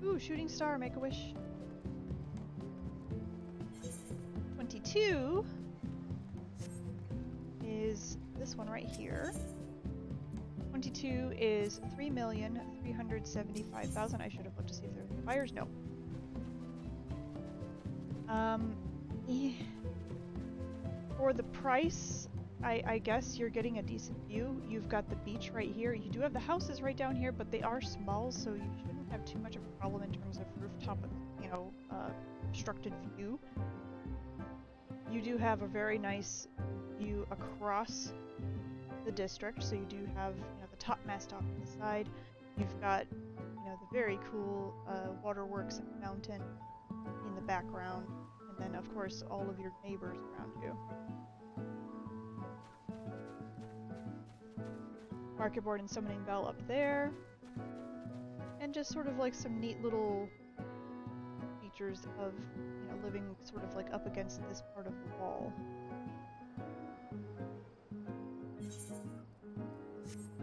Ooh, shooting star, make a wish. 22 is this one right here. 22 is 3,375,000. I should have looked to see if there were any buyers. No. For the price, I guess you're getting a decent view. You've got the beach right here. You do have the houses right down here, but they are small, so you shouldn't have too much of a problem in terms of rooftop, you know, obstructed view. You do have a very nice view across the district, so you do have, you know, the topmast off to the side. You've got, you know, the very cool waterworks and fountain in the background, and then of course all of your neighbors around you. Market Board and Summoning Bell up there, and just sort of like some neat little features of, you know, living sort of like up against this part of the wall.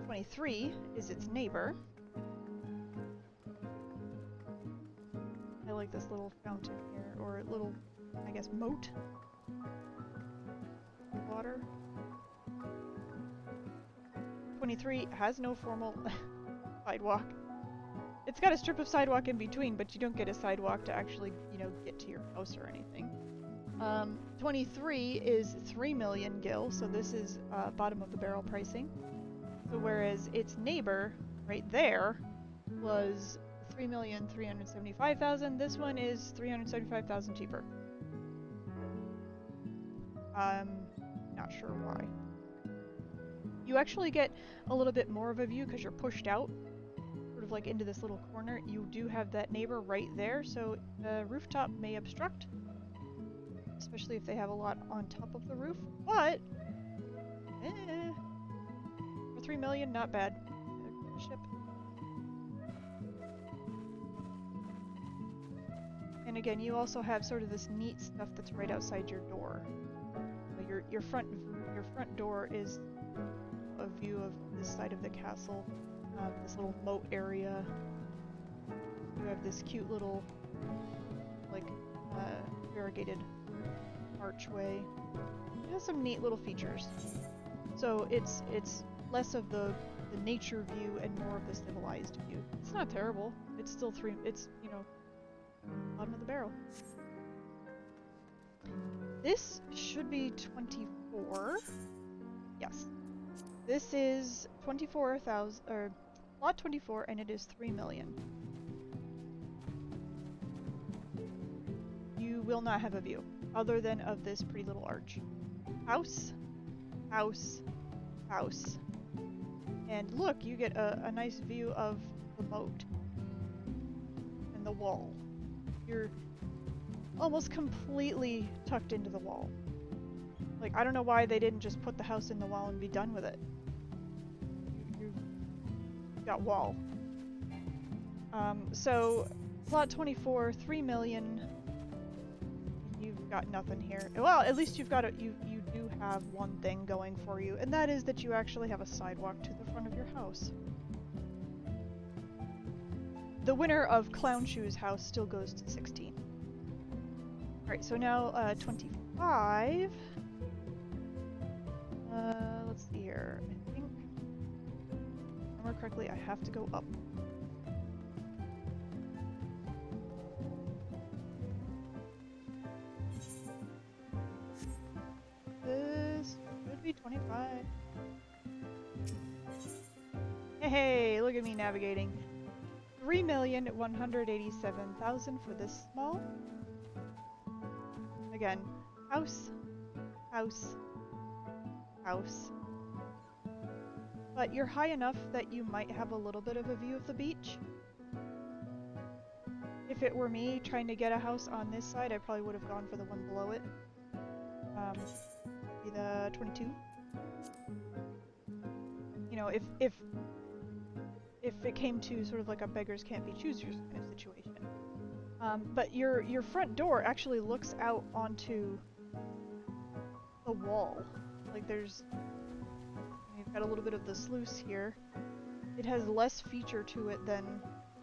23 is its neighbor. I like this little fountain here, or little, I guess, moat. Water. 23 has no formal sidewalk. It's got a strip of sidewalk in between, but you don't get a sidewalk to actually, you know, get to your house or anything. 23 is 3 million gil, so this is bottom of the barrel pricing. So whereas its neighbor right there was 3,375,000, this one is 375,000 cheaper. Not sure why. You actually get a little bit more of a view because you're pushed out, sort of like into this little corner. You do have that neighbor right there, so the rooftop may obstruct, especially if they have a lot on top of the roof, but for 3 million, not bad. Ship. And again, you also have sort of this neat stuff that's right outside your door. So your front door is a view of this side of the castle, this little moat area, You have this cute little, like, variegated archway. It has some neat little features. So it's less of the nature view and more of the civilized view. It's not terrible. It's still it's, you know, bottom of the barrel. This should be 24. Yes. This is 24,000, or lot 24, and it is 3 million. You will not have a view, other than of this pretty little arch. House, house, house. And look, you get a nice view of the moat and the wall. You're almost completely tucked into the wall. Like, I don't know why they didn't just put the house in the wall and be done with it. You've got wall. So, plot 24, 3 million. You've got nothing here. Well, at least you've got you do have one thing going for you, and that is that you actually have a sidewalk to the front of your house. The winner of Clown Shoe's house still goes to 16. Alright, so now 25. Let's see here. I think, if I remember correctly, I have to go up. This should be 25. Hey, look at me navigating. 3,187,000 for this small. Again, house, house, house. But you're high enough that you might have a little bit of a view of the beach. If it were me trying to get a house on this side, I probably would have gone for the one below it. Be the 22. You know, if it came to sort of like a beggars can't be choosers kind of situation. But your front door actually looks out onto the wall. Like you've got a little bit of the sluice here. It has less feature to it than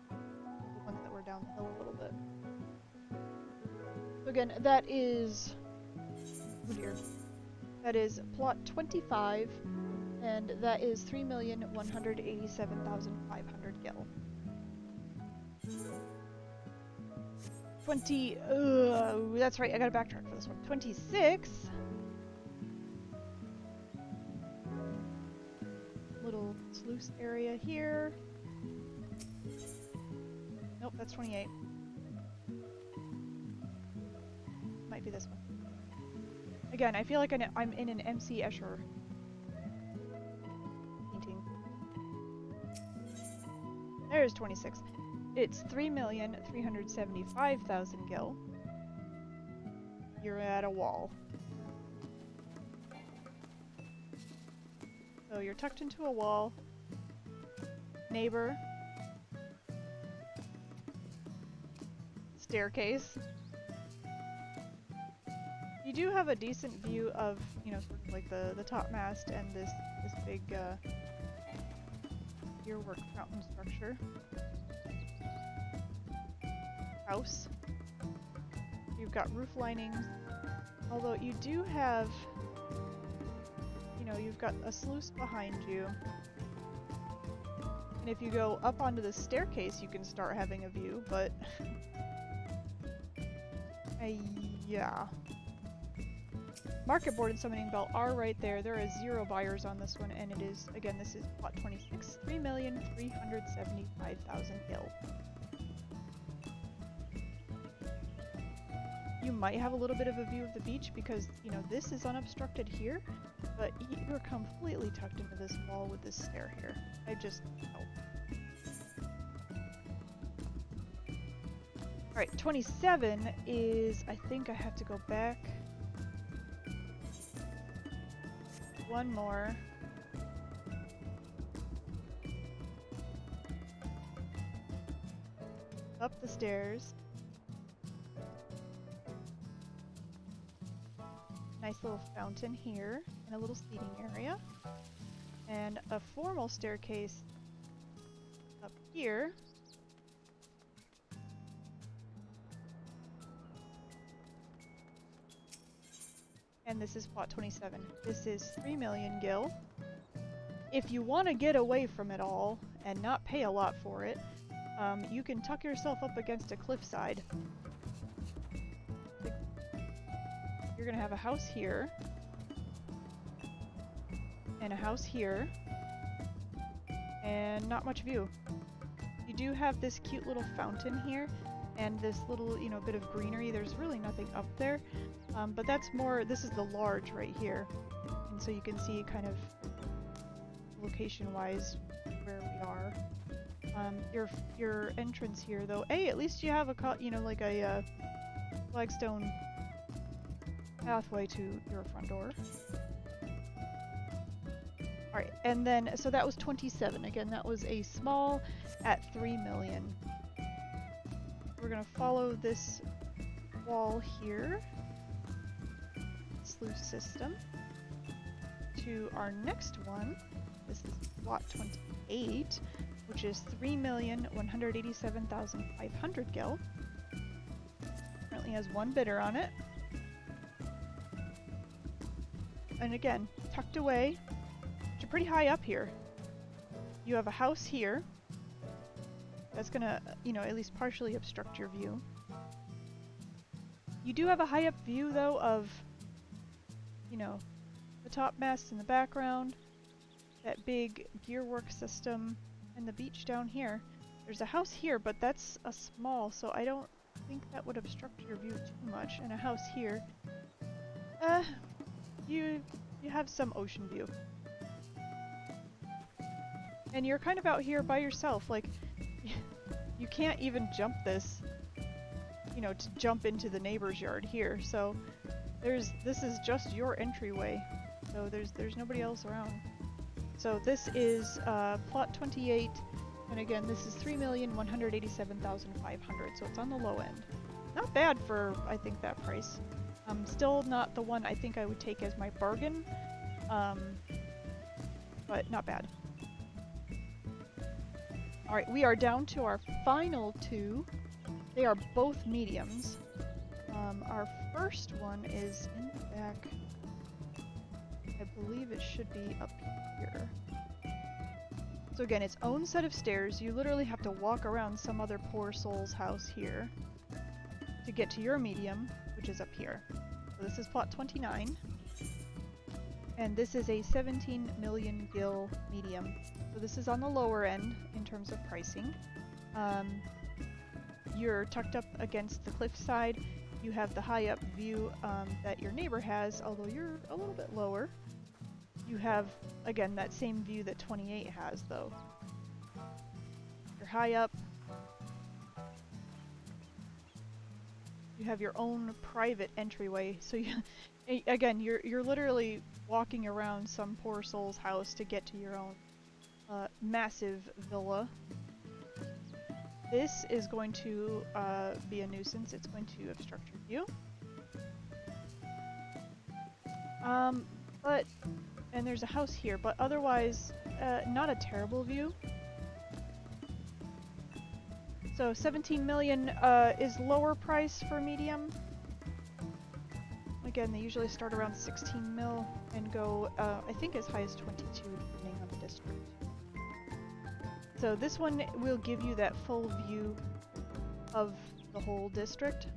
the ones that were down the hill a little bit. So again, that is, oh dear, that is plot 25, and that is 3,187,500 gil. 20, that's right, I gotta backtrack for this one. 26. Little sluice area here. Nope, that's 28. Might be this one. Again, I feel like I'm in an MC Escher painting. There's 26. It's 3,375,000 gil. You're at a wall. So you're tucked into a wall. Neighbor. Staircase. You do have a decent view of, you know, sort of like the top mast and this big earwork fountain structure. House. You've got roof linings, although you do have, you know, you've got a sluice behind you, and if you go up onto the staircase you can start having a view, but yeah. Market board and summoning bell are right there. There are 0 buyers on this one, and it is, again, this is plot 26, 3,375,000 gil. You might have a little bit of a view of the beach because, you know, this is unobstructed here, but you're completely tucked into this wall with this stair here. I just, no. Alright, 27 is, I think I have to go back. One more. Up the stairs. Nice little fountain here, and a little seating area. And a formal staircase up here. and this is plot 27. This is 3 million gil. If you want to get away from it all and not pay a lot for it, you can tuck yourself up against a cliffside. You're gonna have a house here, and a house here, and not much view. You do have this cute little fountain here, and this little, you know, bit of greenery. There's really nothing up there, but that's more, this is the large right here, and so you can see kind of location-wise where we are. Your entrance here, though, hey, at least you have a, you know, like a flagstone pathway to your front door. Alright, and then, so that was 27. Again, that was a small at 3 million. We're gonna follow this wall here, sluice system, to our next one. This is plot 28, which is 3,187,500 gil. Currently has one bidder on it. And again, tucked away, which are pretty high up here. You have a house here. That's gonna, you know, at least partially obstruct your view. You do have a high up view, though, of, you know, the top mast in the background, that big gearwork system, and the beach down here. There's a house here, but that's a small, so I don't think that would obstruct your view too much. And a house here. You have some ocean view. And you're kind of out here by yourself, like, you can't even jump this, you know, to jump into the neighbor's yard here, so this is just your entryway, so there's nobody else around. So this is plot 28, and again, this is 3,187,500, so it's on the low end. Not bad for, I think, that price. Still not the one I think I would take as my bargain, but not bad. Alright, we are down to our final two. They are both mediums. Our first one is in the back. I believe it should be up here. So again, its own set of stairs. You literally have to walk around some other poor soul's house here to get to your medium, which is up here. So this is plot 29. And this is a 17 million gil medium. So this is on the lower end in terms of pricing. You're tucked up against the cliffside. You have the high up view that your neighbor has, although you're a little bit lower. You have, again, that same view that 28 has, though. You're high up. You have your own private entryway, so you, again, you're literally walking around some poor soul's house to get to your own massive villa. This is going to be a nuisance. It's going to obstruct your view. And there's a house here, but otherwise, not a terrible view. So 17 million is lower price for medium. Again, they usually start around 16 mil and go, I think, as high as 22, depending on the district. So this one will give you that full view of the whole district,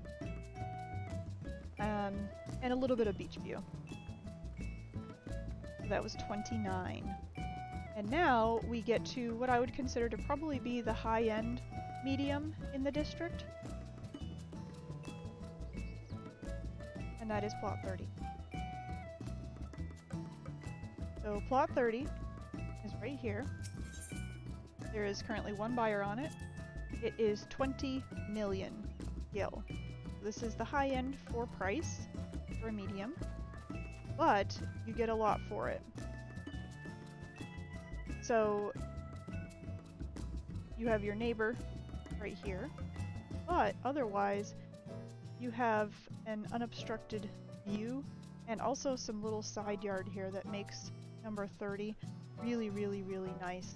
and a little bit of beach view. So that was 29. And now we get to what I would consider to probably be the high-end medium in the district. And that is plot 30. So plot 30 is right here. There is currently one buyer on it. It is 20 million gil. This is the high end for price for a medium, but you get a lot for it. So you have your neighbor right here, but otherwise you have an unobstructed view and also some little side yard here that makes number 30 really, really, really nice.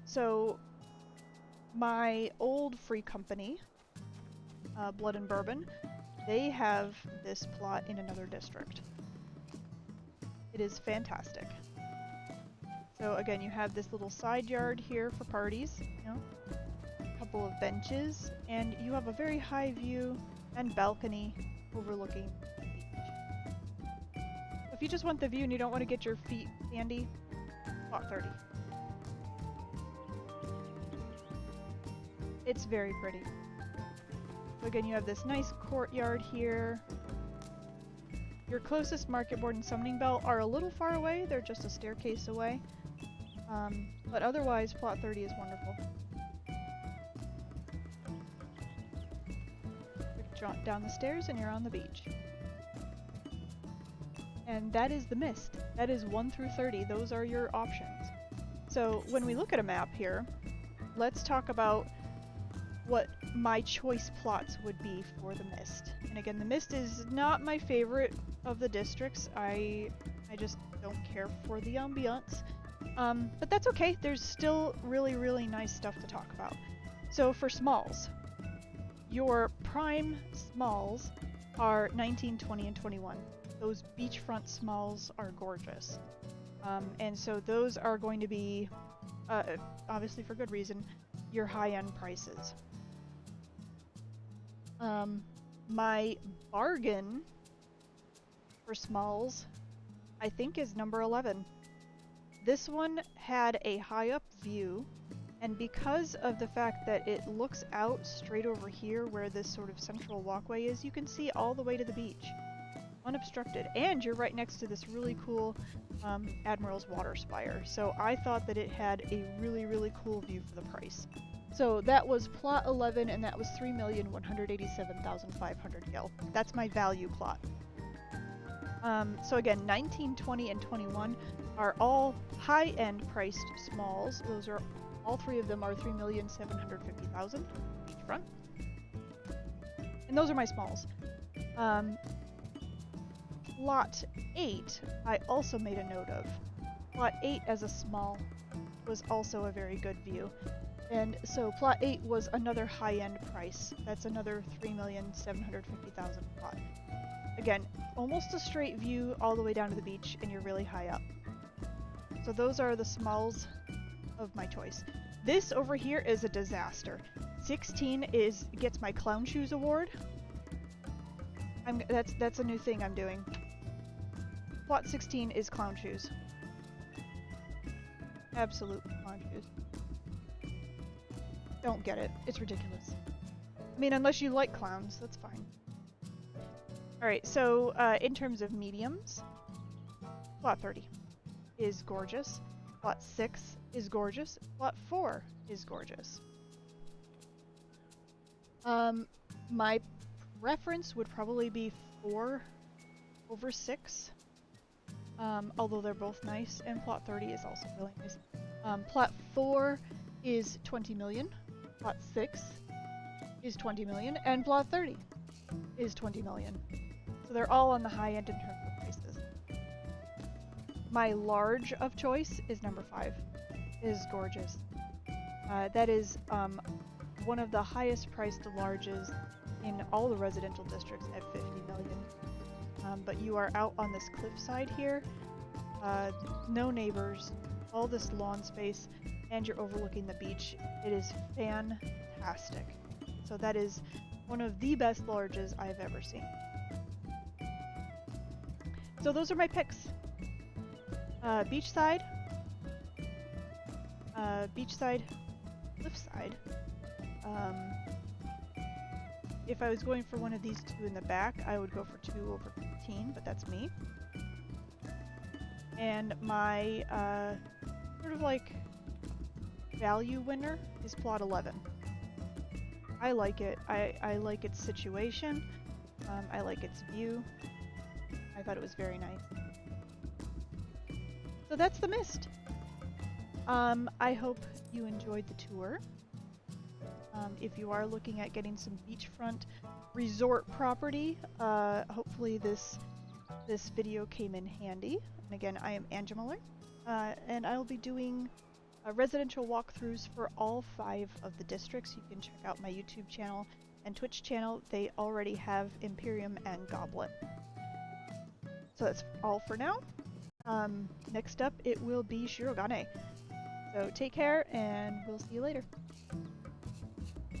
So My old free company, Blood and Bourbon, they have this plot in another district. It is fantastic. So again, you have this little side yard here for parties, you know, a couple of benches, and you have a very high view and balcony overlooking the beach. If you just want the view and you don't want to get your feet sandy, plot 30. It's very pretty. So again, you have this nice courtyard here. Your closest market board and summoning bell are a little far away. They're just a staircase away. But otherwise, plot 30 is wonderful. Quick jaunt down the stairs and you're on the beach. And that is the Mist. That is 1 through 30. Those are your options. So when we look at a map here, let's talk about what my choice plots would be for the Mist. And again, the Mist is not my favorite of the districts. I just don't care for the ambiance. But that's okay. There's still really, really nice stuff to talk about. So for smalls, your prime smalls are 19, 20, and 21. Those beachfront smalls are gorgeous. And so those are going to be, obviously for good reason, your high-end prices. My bargain for smalls, I think, is number 11. This one had a high-up view, and because of the fact that it looks out straight over here where this sort of central walkway is, you can see all the way to the beach, unobstructed. And you're right next to this really cool Admiral's Water Spire. So I thought that it had a really, really cool view for the price. So that was plot 11, and that was 3,187,500 gil. That's my value plot. So again, 19, 20, and 21 are all high-end priced smalls. Those are, all three of them are 3,750,000 each front. And those are my smalls. Plot 8, I also made a note of. Plot 8 as a small was also a very good view. And so plot 8 was another high-end price. That's another 3,750,000 plot. Again, almost a straight view all the way down to the beach, and you're really high up. So those are the smalls of my choice. This over here is a disaster. 16 gets my Clown Shoes award. That's a new thing I'm doing. Plot 16 is Clown Shoes. Absolute Clown Shoes. Don't get it. It's ridiculous. I mean, unless you like clowns, that's fine. Alright, so in terms of mediums, plot 30 is gorgeous. Plot 6 is gorgeous. Plot 4 is gorgeous. My preference would probably be 4 over 6. Although they're both nice, and plot 30 is also really nice. Plot 4 is 20 million. Plot 6 is 20 million, and plot 30 is 20 million. So they're all on the high end in terms of prices. My large of choice is number 5. It is gorgeous. That is one of the highest priced larges in all the residential districts at 50 million. But you are out on this cliffside here, no neighbors, all this lawn space, and you're overlooking the beach. It is fantastic. So that is one of the best larges I've ever seen. So those are my picks. Beachside, cliffside. If I was going for one of these two in the back, I would go for 2 over 15, but that's me. And my sort of like value winner is plot 11. I like it. I like its situation. I like its view. I thought it was very nice. So that's the Mist. I hope you enjoyed the tour. If you are looking at getting some beachfront resort property, hopefully this video came in handy. And again, I am Angemaler, and I'll be doing residential walkthroughs for all 5 of the districts. You can check out my YouTube channel and Twitch channel. They already have Imperium and Goblet. So that's all for now. Next up, it will be Shirogane. So take care, and we'll see you later.